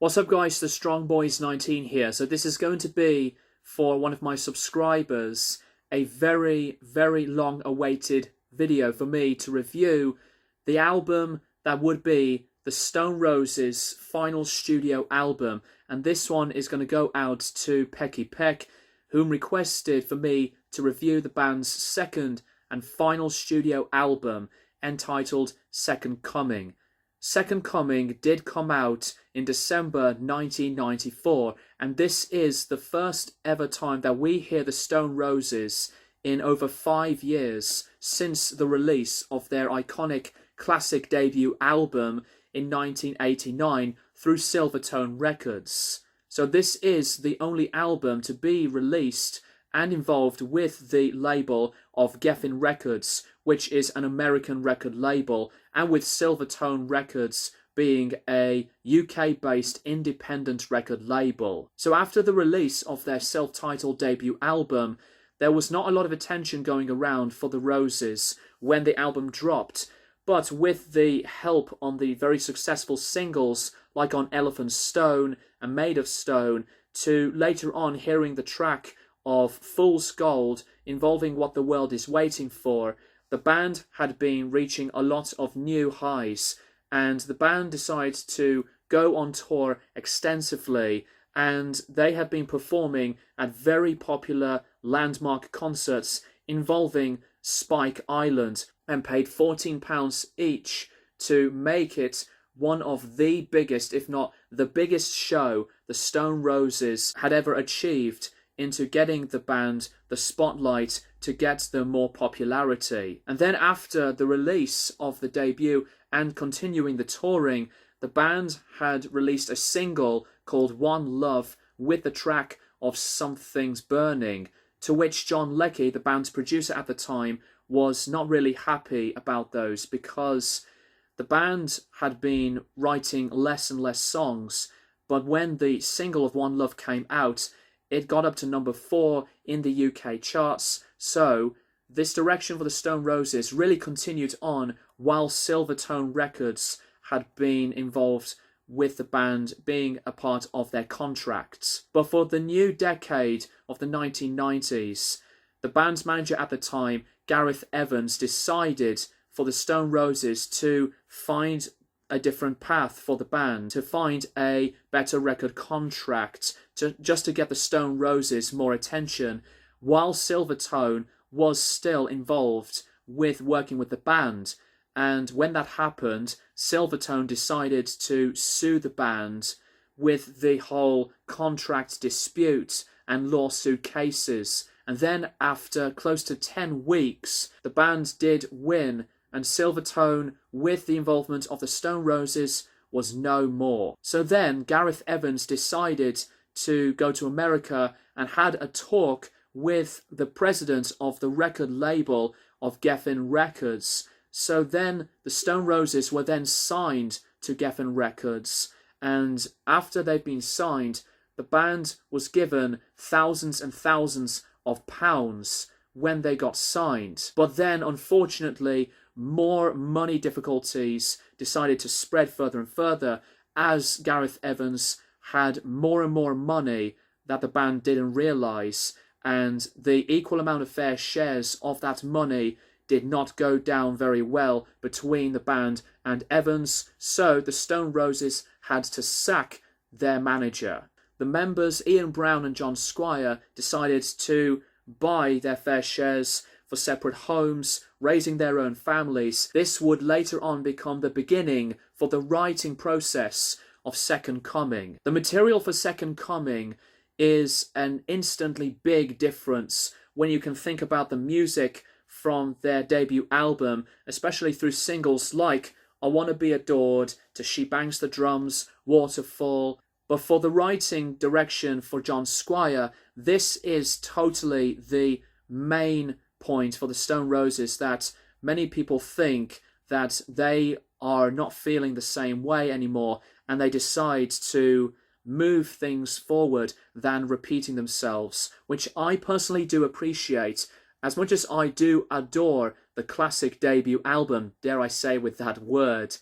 What's up guys, the Strong Boys 19 here. So this is going to be, for one of my subscribers, a very long awaited video for me to review the album that would be the Stone Roses' final studio album. And this one is going to go out to Pecky Peck, whom requested for me to review the band's second and final studio album entitled Second Coming. Second Coming did come out in December 1994, and this is the first ever time that we hear the Stone Roses in over 5 years since the release of their iconic classic debut album in 1989 through Silvertone Records. So this is the only album to be released and involved with the label of Geffen Records, which is an American record label, and with Silvertone Records being a UK-based independent record label. So after the release of their self-titled debut album, there was not a lot of attention going around for the Roses when the album dropped, but with the help on the very successful singles like on Elephant Stone and Made of Stone, to later on hearing the track of Fool's Gold involving What the World is Waiting For, the band had been reaching a lot of new highs, and the band decided to go on tour extensively, and they had been performing at very popular landmark concerts involving Spike Island, and paid £14 each to make it one of the biggest, if not the biggest show the Stone Roses had ever achieved into getting the band the spotlight to get them more popularity. And then after the release of the debut and continuing the touring, the band had released a single called One Love with the track of Something's Burning, to which John Leckie, the band's producer at the time, was not really happy about those, because the band had been writing less and less songs, but when the single of One Love came out, it got up to number 4 in the UK charts. So this direction for the Stone Roses really continued on while Silvertone Records had been involved with the band being a part of their contracts. But for the new decade of the 1990s, the band's manager at the time, Gareth Evans, decided for the Stone Roses to find a different path for the band, to find a better record contract, just to get the Stone Roses more attention, while Silvertone was still involved with working with the band. And when that happened, Silvertone decided to sue the band with the whole contract dispute and lawsuit cases. And then after close to 10 weeks, the band did win, and Silvertone, with the involvement of the Stone Roses, was no more. So then Gareth Evans decided to go to America and had a talk with the president of the record label of Geffen Records. So then the Stone Roses were then signed to Geffen Records, and after they'd been signed, the band was given thousands and thousands of pounds when they got signed. But then, unfortunately, more money difficulties decided to spread further and further, as Gareth Evans had more and more money that the band didn't realise, and the equal amount of fair shares of that money did not go down very well between the band and Evans, so the Stone Roses had to sack their manager. The members, Ian Brown and John Squire, decided to buy their fair shares for separate homes, raising their own families. This would later on become the beginning for the writing process of Second Coming. The material for Second Coming is an instantly big difference when you can think about the music from their debut album, especially through singles like I Wanna Be Adored, to She Bangs the Drums, Waterfall. But for the writing direction for John Squire, this is totally the main point for the Stone Roses, that many people think that they are not feeling the same way anymore, and they decide to move things forward than repeating themselves, which I personally do appreciate. As much as I do adore the classic debut album, dare I say with that word,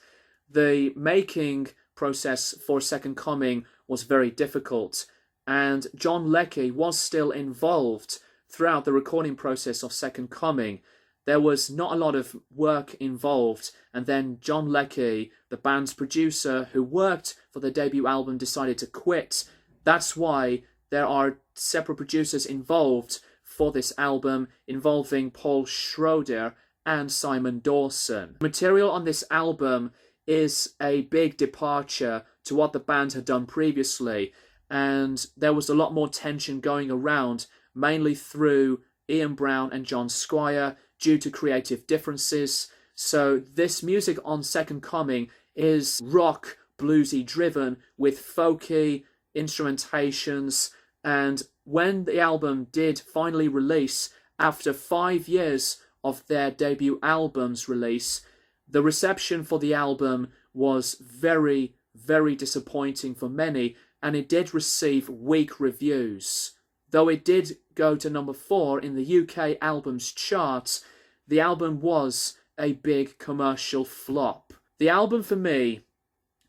the making process for Second Coming was very difficult, and John Leckie was still involved throughout the recording process of Second Coming. There was not a lot of work involved, and then John Leckie, the band's producer who worked for the debut album, decided to quit. That's why there are separate producers involved for this album, involving Paul Schroeder and Simon Dawson. Material on this album is a big departure to what the band had done previously, and there was a lot more tension going around, mainly through Ian Brown and John Squire, due to creative differences. So this music on Second Coming is rock, bluesy driven with folky instrumentations, and when the album did finally release after 5 years of their debut album's release, the reception for the album was very, very disappointing for many, and it did receive weak reviews. Though it did go to number 4 in the UK albums charts, the album was a big commercial flop. The album for me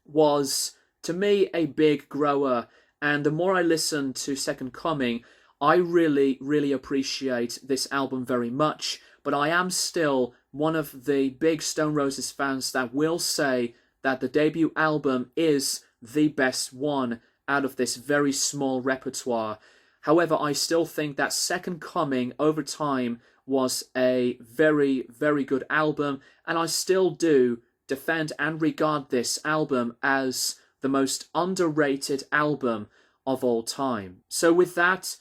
was, to me, a big grower, and the more I listened to Second Coming, I really, really appreciate this album very much, but I am still one of the big Stone Roses fans that will say that the debut album is the best one out of this very small repertoire. However, I still think that Second Coming over time was a very, very good album, and I still do defend and regard this album as the most underrated album of all time. So with that,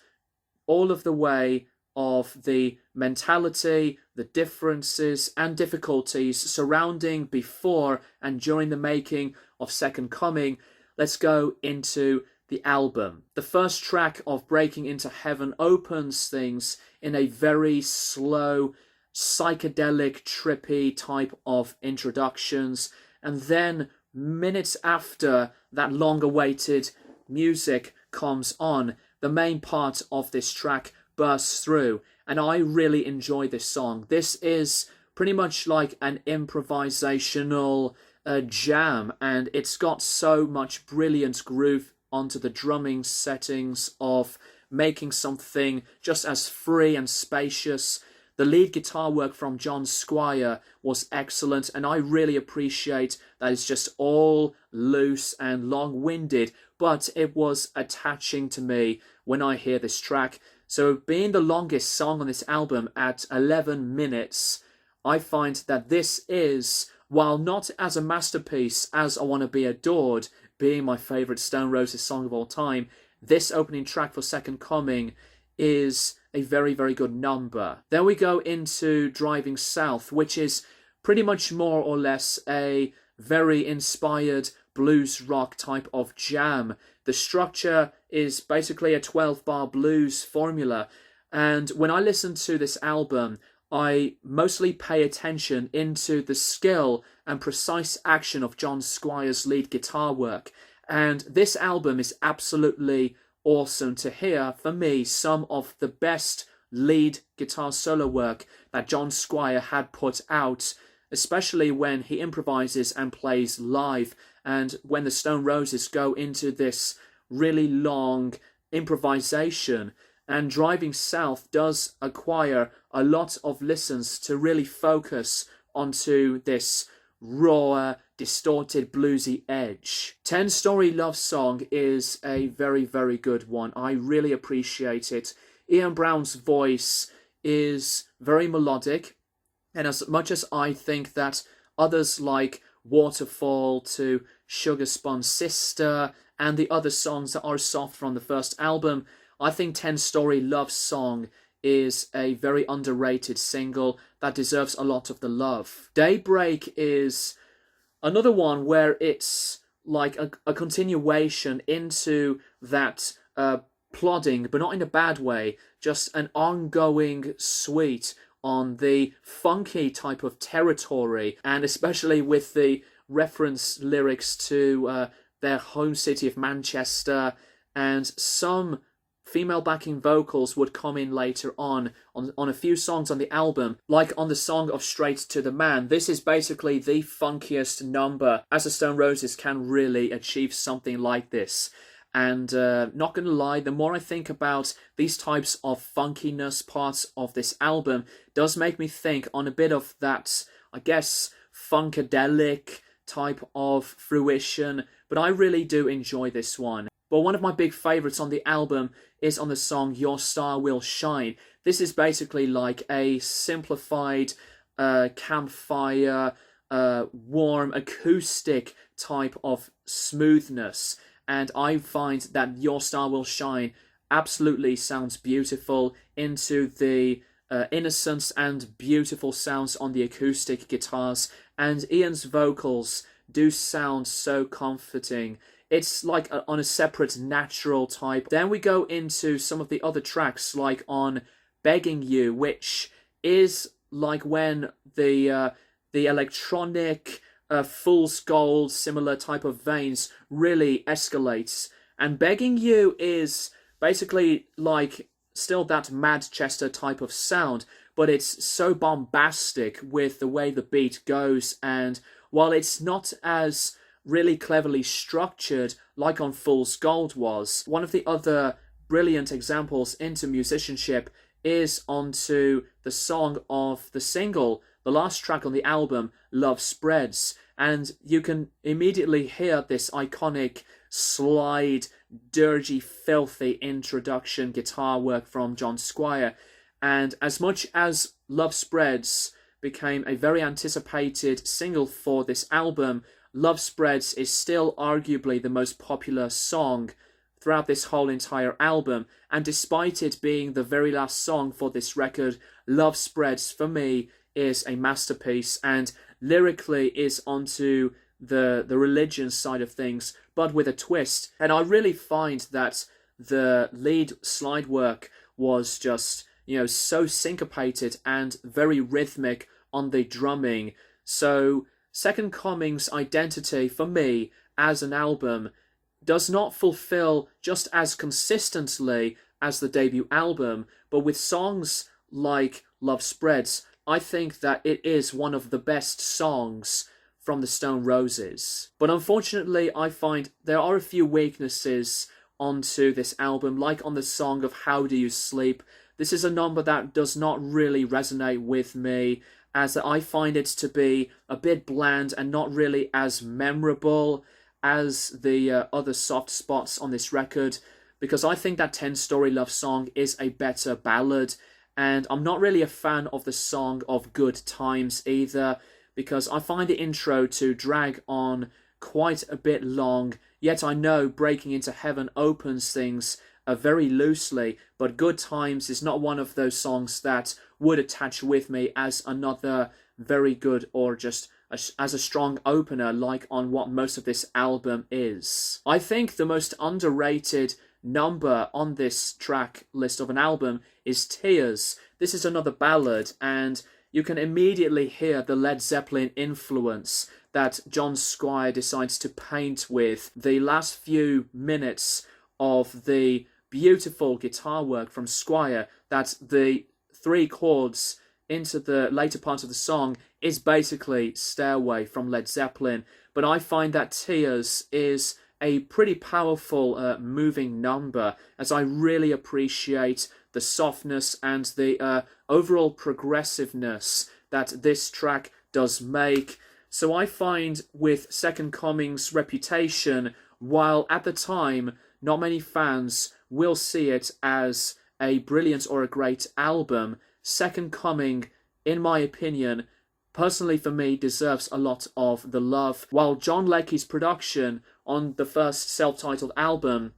all of the way of the mentality, the differences and difficulties surrounding before and during the making of Second Coming, let's go into the album. The first track of Breaking Into Heaven opens things in a very slow, psychedelic, trippy type of introductions, and then minutes after that long-awaited music comes on, the main part of this track bursts through, and I really enjoy this song. This is pretty much like an improvisational jam, and it's got so much brilliant groove onto the drumming settings of making something just as free and spacious. The lead guitar work from John Squire was excellent, and I really appreciate that it's just all loose and long-winded, but it was attaching to me when I hear this track. So being the longest song on this album at 11 minutes, I find that this is, while not as a masterpiece as I Want to Be Adored, being my favourite Stone Roses song of all time, this opening track for Second Coming is a very, very good number. Then we go into Driving South, which is pretty much more or less a very inspired blues rock type of jam. The structure is basically a 12-bar blues formula, and when I listen to this album, I mostly pay attention into the skill and precise action of John Squire's lead guitar work, and this album is absolutely awesome to hear. For me, some of the best lead guitar solo work that John Squire had put out, especially when he improvises and plays live, and when the Stone Roses go into this really long improvisation. And Driving South does acquire a lot of listens to really focus onto this raw, distorted, bluesy edge. 10-Story Love Song is a very, very good one. I really appreciate it. Ian Brown's voice is very melodic, and as much as I think that others like Waterfall to Sugar Spun Sister and the other songs that are soft from the first album, I think 10-Story Love Song is a very underrated single that deserves a lot of the love. Daybreak is another one where it's like a continuation into that plodding, but not in a bad way, just an ongoing suite on the funky type of territory, and especially with the reference lyrics to their home city of Manchester and some female backing vocals would come in later on a few songs on the album, like on the song of Straight to the Man. This is basically the funkiest number, as the Stone Roses can really achieve something like this. And not gonna lie, the more I think about these types of funkiness parts of this album, does make me think on a bit of that, I guess, funkadelic type of fruition, but I really do enjoy this one. But one of my big favourites on the album is on the song Your Star Will Shine. This is basically like a simplified campfire, warm acoustic type of smoothness. And I find that Your Star Will Shine absolutely sounds beautiful into the innocence and beautiful sounds on the acoustic guitars. And Ian's vocals do sound so comforting. It's like on a separate natural type. Then we go into some of the other tracks, like on Begging You, which is like when the electronic Fool's Gold, similar type of veins, really escalates. And Begging You is basically like still that Manchester type of sound, but it's so bombastic with the way the beat goes. And while it's not as really cleverly structured like on Fool's Gold was, one of the other brilliant examples into musicianship is onto the song of the single, the last track on the album, Love Spreads. And you can immediately hear this iconic slide, dirgy, filthy introduction guitar work from John Squire. And as much as Love Spreads became a very anticipated single for this album, Love Spreads is still arguably the most popular song throughout this whole entire album. And despite it being the very last song for this record, Love Spreads for me is a masterpiece, and lyrically is onto the religion side of things, but with a twist. And I really find that the lead slide work was just, so syncopated and very rhythmic on the drumming. So Second Coming's identity for me as an album does not fulfill just as consistently as the debut album, but with songs like Love Spreads, I think that it is one of the best songs from the Stone Roses. But unfortunately, I find there are a few weaknesses onto this album, like on the song of How Do You Sleep. This is a number that does not really resonate with me, as I find it to be a bit bland and not really as memorable as the other soft spots on this record, because I think that 10-Story Love Song is a better ballad. And I'm not really a fan of the song of Good Times either, because I find the intro to drag on quite a bit long, yet I know Breaking Into Heaven opens things very loosely, but Good Times is not one of those songs that would attach with me as another very good or just as a strong opener like on what most of this album is. I think the most underrated number on this track list of an album is Tears. This is another ballad, and you can immediately hear the Led Zeppelin influence that John Squire decides to paint with the last few minutes of the beautiful guitar work from Squire, that the three chords into the later part of the song is basically Stairway from Led Zeppelin. But I find that Tears is a pretty powerful moving number, as I really appreciate the softness and the overall progressiveness that this track does make. So I find with Second Coming's reputation, while at the time not many fans will see it as a brilliant or a great album, Second Coming, in my opinion, personally for me, deserves a lot of the love. While John Leckie's production on the first self-titled album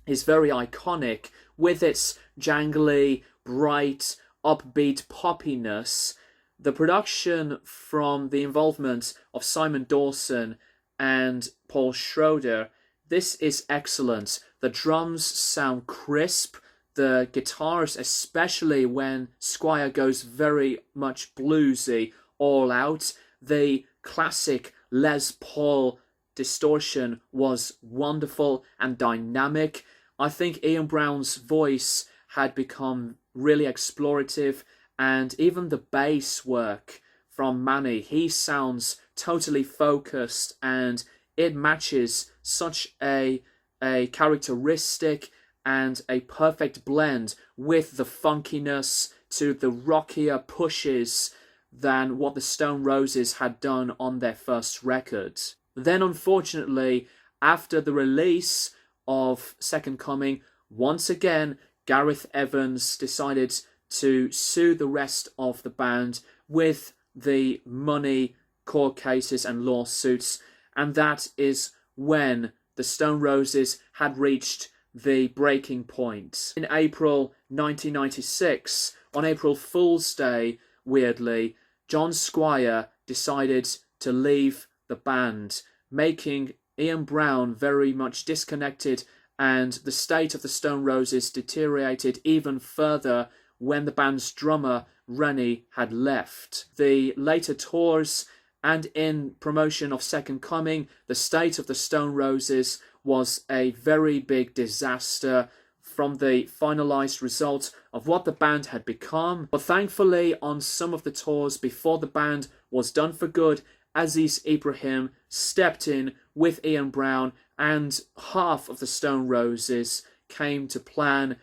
is very iconic, with its jangly, bright, upbeat poppiness, the production from the involvement of Simon Dawson and Paul Schroeder, this is excellent. The drums sound crisp, the guitars, especially when Squire goes very much bluesy, all out. The classic Les Paul distortion was wonderful and dynamic. I think Ian Brown's voice had become really explorative, and even the bass work from Manny, he sounds totally focused, and it matches such a characteristic and a perfect blend with the funkiness to the rockier pushes than what the Stone Roses had done on their first record. Then unfortunately, after the release of Second Coming, once again Gareth Evans decided to sue the rest of the band with the money, court cases and lawsuits, and that is when the Stone Roses had reached the breaking point. In April 1996, on April Fool's Day, weirdly, John Squire decided to leave the band, making Ian Brown very much disconnected, and the state of the Stone Roses deteriorated even further when the band's drummer Rennie had left. The later tours and in promotion of Second Coming, the state of the Stone Roses was a very big disaster from the finalised result of what the band had become. But thankfully, on some of the tours before the band was done for good, Aziz Ibrahim stepped in with Ian Brown, and half of the Stone Roses came to plan,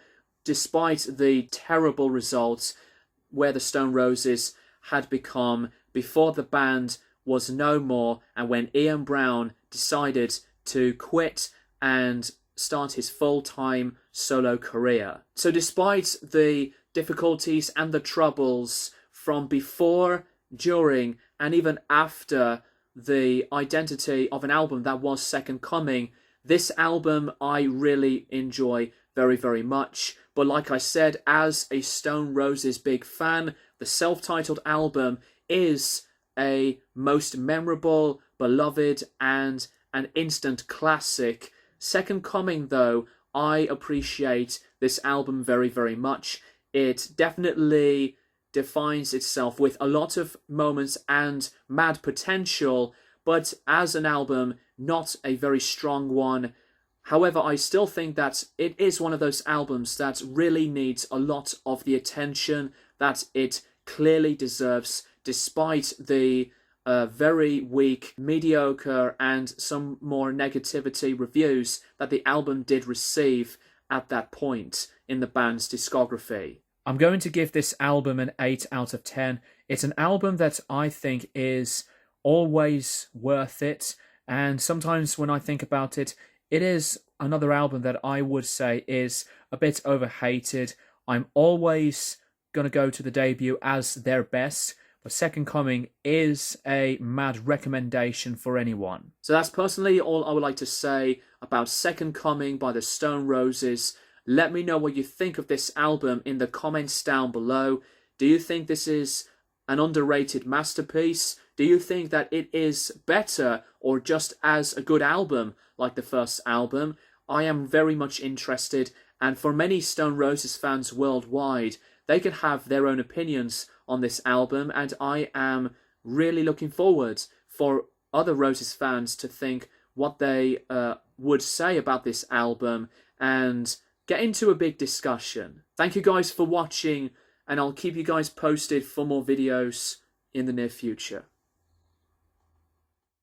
despite the terrible results where the Stone Roses had become before the band was no more, and when Ian Brown decided to quit and start his full-time solo career. So despite the difficulties and the troubles from before, during, and even after the identity of an album that was Second Coming, this album I really enjoy very, very much. But like I said, as a Stone Roses big fan, the self-titled album is a most memorable, beloved, and an instant classic. Second Coming, though, I appreciate this album very, very much. It definitely defines itself with a lot of moments and mad potential, but as an album, not a very strong one. However, I still think that it is one of those albums that really needs a lot of the attention that it clearly deserves, despite the very weak, mediocre, and some more negativity reviews that the album did receive at that point in the band's discography. I'm going to give this album an 8 out of 10. It's an album that I think is always worth it, and sometimes when I think about it, it is another album that I would say is a bit overhated. I'm always going to go to the debut as their best, but Second Coming is a mad recommendation for anyone. So that's personally all I would like to say about Second Coming by the Stone Roses. Let me know what you think of this album in the comments down below. Do you think this is an underrated masterpiece? Do you think that it is better or just as a good album like the first album? I am very much interested, and for many Stone Roses fans worldwide, they can have their own opinions on this album, and I am really looking forward for other Roses fans to think what they would say about this album and get into a big discussion. Thank you guys for watching, and I'll keep you guys posted for more videos in the near future.